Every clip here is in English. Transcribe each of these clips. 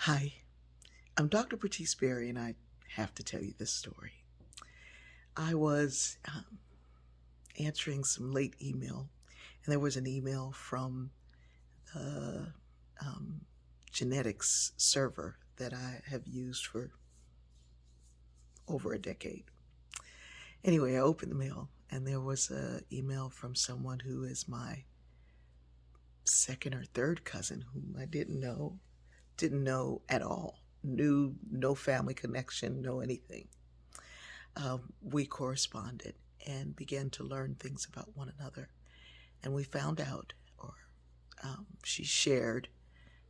Hi, I'm Dr. Bertice Berry, and I have to tell you this story. I was answering some late email, and there was an email from the um, genetics server that I have used for over a decade. Anyway, I opened the mail, and there was an email from someone who is my second or third cousin, whom I didn't know at all, knew no family connection, no anything. We corresponded and began to learn things about one another. And we found out, or she shared,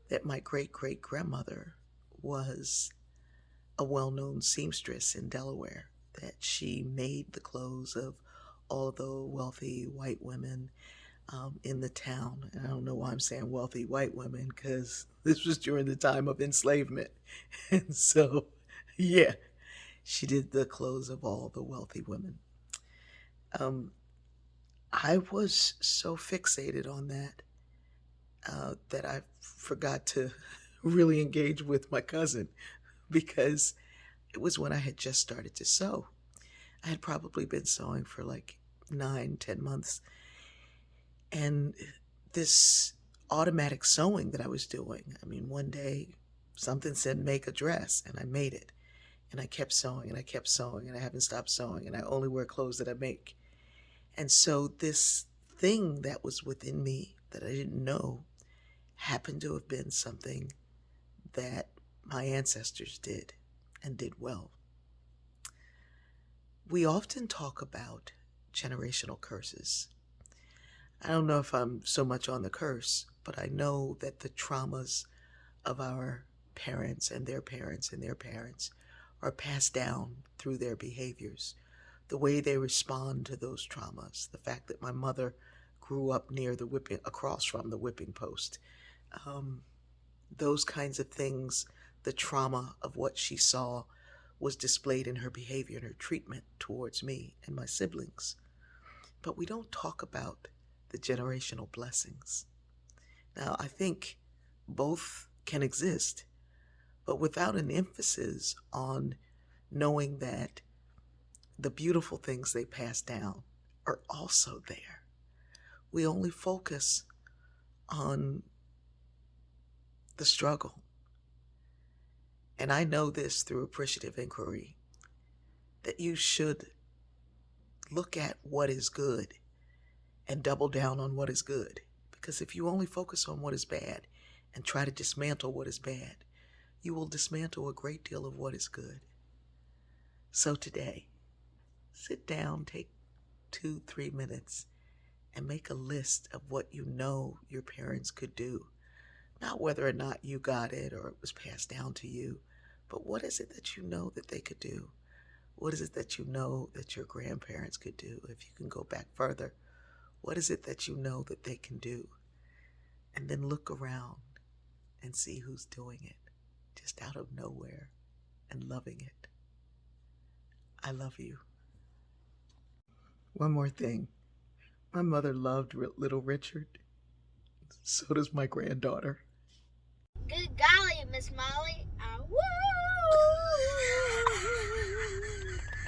that my great great grandmother was a well known seamstress in Delaware, that she made the clothes of all the wealthy white women in the town. And I don't know why I'm saying wealthy white women, because this was during the time of enslavement. And so, yeah, she did the clothes of all the wealthy women. Um, I was so fixated on that I forgot to really engage with my cousin because it was when I had just started to sew. I had probably been sewing for like 9, 10 months, and this automatic sewing that I was doing. I mean, one day something said make a dress, and I made it. And I kept sewing and I kept sewing, and I haven't stopped sewing, and I only wear clothes that I make. And so this thing that was within me that I didn't know happened to have been something that my ancestors did and did well. We often talk about generational curses. I don't know if I'm so much on the curse, but I know that the traumas of our parents and their parents and their parents are passed down through their behaviors, the way they respond to those traumas, the fact that my mother grew up near the whipping, across from the whipping post, um, those kinds of things, the trauma of what she saw was displayed in her behavior and her treatment towards me and my siblings. But we don't talk about the generational blessings. Now, I think both can exist, but without an emphasis on knowing that the beautiful things they pass down are also there. We only focus on the struggle. And I know this through appreciative inquiry, that you should look at what is good and double down on what is good. Because if you only focus on what is bad and try to dismantle what is bad, you will dismantle a great deal of what is good. So today, sit down, take 2, 3 minutes, and make a list of what you know your parents could do. Not whether or not you got it or it was passed down to you, but what is it that you know that they could do? What is it that you know that your grandparents could do? If you can go back further, what is it that you know that they can do? And then look around and see who's doing it just out of nowhere and loving it. I love you. One more thing. My mother loved Little Richard. So does my granddaughter. Good golly, Miss Molly. Woo!